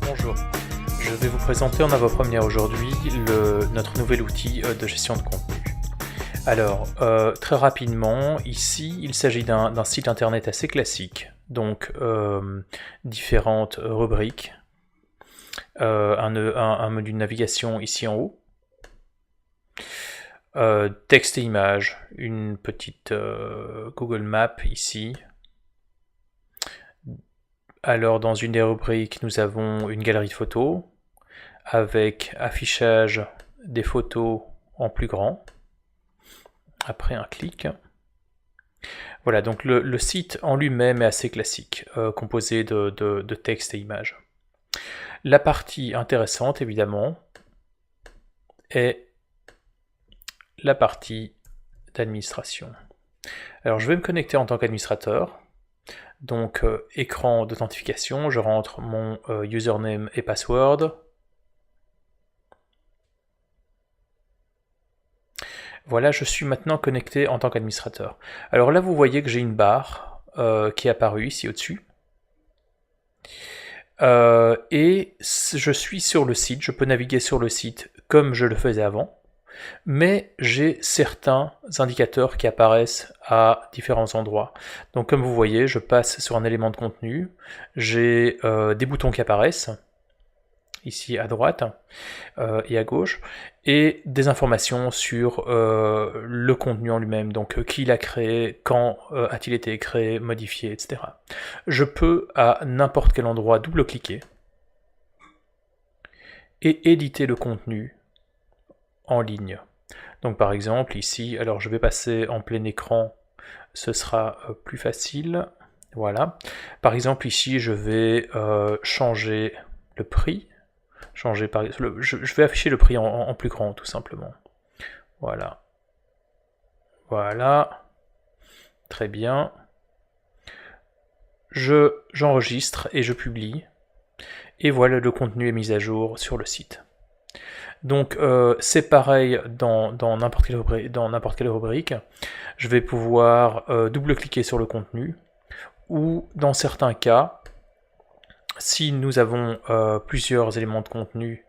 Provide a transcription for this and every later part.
Bonjour, je vais vous présenter en avant-première aujourd'hui notre nouvel outil de gestion de contenu. Alors, très rapidement, ici, il s'agit d'un site internet assez classique, donc différentes rubriques, un menu de navigation ici en haut, texte et images, une petite Google Map ici. Alors dans une des rubriques, nous avons une galerie de photos avec affichage des photos en plus grand. Après un clic. Voilà, donc le site en lui-même est assez classique, composé de texte et images. La partie intéressante, évidemment, est la partie d'administration. Alors je vais me connecter en tant qu'administrateur. Donc écran d'authentification, je rentre mon username et password. Voilà, je suis maintenant connecté en tant qu'administrateur. Alors là, vous voyez que j'ai une barre qui est apparue ici au-dessus. Et je suis sur le site, je peux naviguer sur le site comme je le faisais avant. Mais j'ai certains indicateurs qui apparaissent à différents endroits. Donc comme vous voyez, je passe sur un élément de contenu, j'ai des boutons qui apparaissent, ici à droite et à gauche, et des informations sur le contenu en lui-même, donc qui l'a créé, quand a-t-il été créé, modifié, etc. Je peux à n'importe quel endroit double-cliquer et éditer le contenu en ligne. Donc par exemple ici, alors je vais passer en plein écran, ce sera plus facile. Voilà. Par exemple ici, je vais changer le prix. Je vais afficher le prix en plus grand tout simplement. Voilà. Voilà. Très bien. J'enregistre et je publie. Et voilà, le contenu est mis à jour sur le site. Donc c'est pareil dans n'importe quelle rubrique. Je vais pouvoir double-cliquer sur le contenu, ou dans certains cas, si nous avons plusieurs éléments de contenu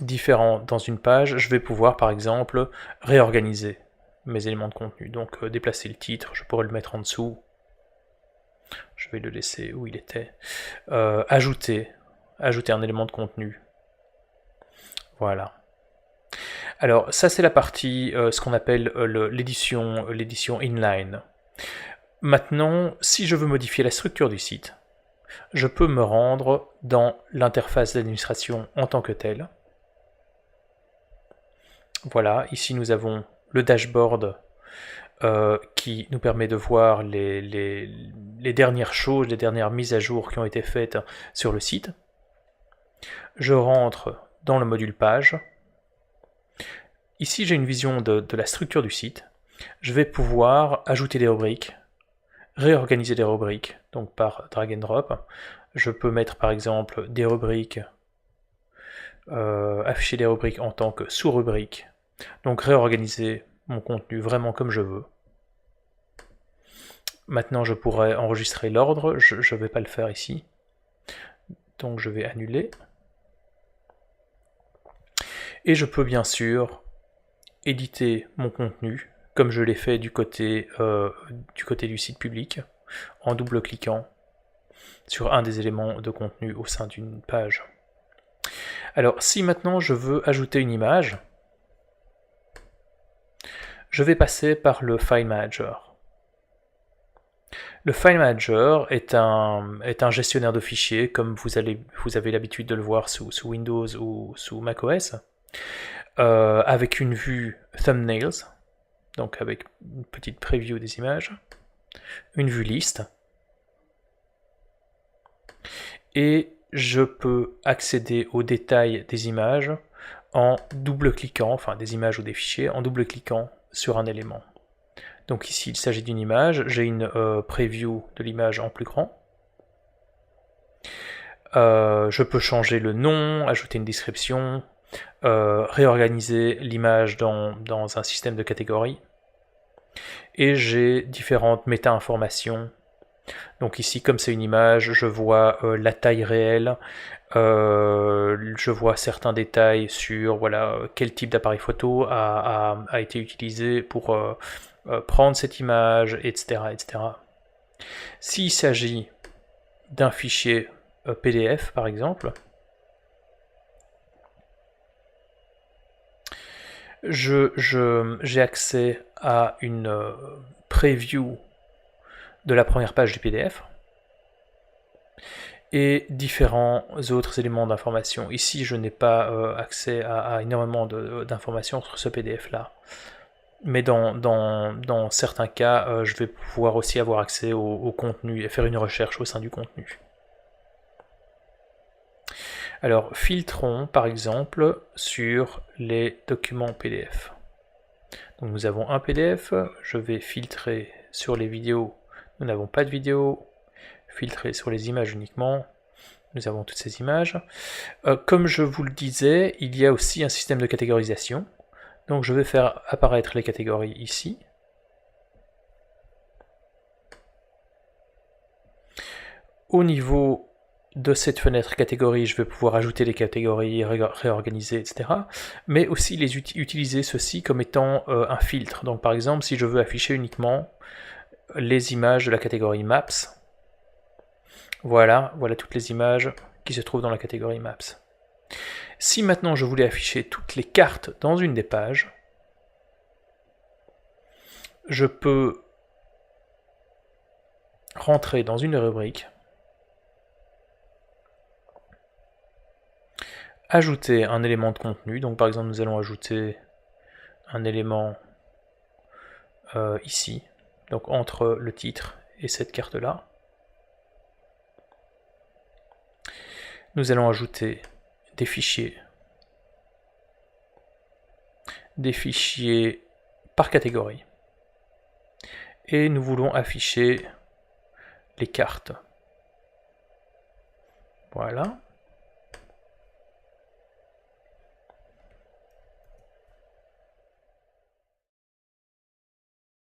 différents dans une page, je vais pouvoir par exemple réorganiser mes éléments de contenu. Donc déplacer le titre, je pourrais le mettre en dessous. Je vais le laisser où il était. Ajouter un élément de contenu. Voilà. Alors ça c'est la partie, ce qu'on appelle l'édition inline. Maintenant, si je veux modifier la structure du site, je peux me rendre dans l'interface d'administration en tant que telle. Voilà, ici nous avons le dashboard qui nous permet de voir les dernières choses, les dernières mises à jour qui ont été faites sur le site. Je rentre dans le module page. Ici j'ai une vision de la structure du site. Je vais pouvoir ajouter des rubriques, réorganiser les rubriques, donc par drag and drop. Je peux mettre par exemple des rubriques, afficher des rubriques en tant que sous-rubriques, donc réorganiser mon contenu vraiment comme je veux. Maintenant je pourrais enregistrer l'ordre, je ne vais pas le faire ici, donc je vais annuler. Et je peux bien sûr éditer mon contenu, comme je l'ai fait du côté du site public, en double-cliquant sur un des éléments de contenu au sein d'une page. Alors si maintenant je veux ajouter une image, je vais passer par le File Manager. Le File Manager est un gestionnaire de fichiers, comme vous avez l'habitude de le voir sous Windows ou sous macOS, avec une vue Thumbnails, donc avec une petite preview des images, une vue liste, et je peux accéder aux détails des images en double-cliquant, enfin des images ou des fichiers, en double-cliquant sur un élément. Donc ici il s'agit d'une image, j'ai une preview de l'image en plus grand. Je peux changer le nom, ajouter une description, réorganiser l'image dans un système de catégories. Et j'ai différentes méta-informations Donc ici, comme c'est une image, je vois la taille réelle, je vois certains détails sur voilà, quel type d'appareil photo a été utilisé pour prendre cette image, etc. etc. S'il s'agit d'un fichier PDF, par exemple, j'ai accès à une preview de la première page du PDF et différents autres éléments d'information. Ici, je n'ai pas accès à énormément d'informations sur ce PDF-là. Mais dans certains cas, je vais pouvoir aussi avoir accès au contenu et faire une recherche au sein du contenu. Alors, filtrons par exemple sur les documents PDF. Donc nous avons un PDF, je vais filtrer sur les vidéos, nous n'avons pas de vidéo, filtrer sur les images uniquement, nous avons toutes ces images. Comme je vous le disais, il y a aussi un système de catégorisation. Donc je vais faire apparaître les catégories ici. Au niveau de cette fenêtre catégorie, je vais pouvoir ajouter les catégories, réorganiser, etc. Mais aussi utiliser ceci comme étant un filtre. Donc par exemple, si je veux afficher uniquement les images de la catégorie Maps, voilà toutes les images qui se trouvent dans la catégorie Maps. Si maintenant je voulais afficher toutes les cartes dans une des pages, je peux rentrer dans une rubrique, ajouter un élément de contenu. Donc par exemple, nous allons ajouter un élément ici, donc entre le titre et cette carte-là. Nous allons ajouter des fichiers par catégorie. Et nous voulons afficher les cartes. Voilà.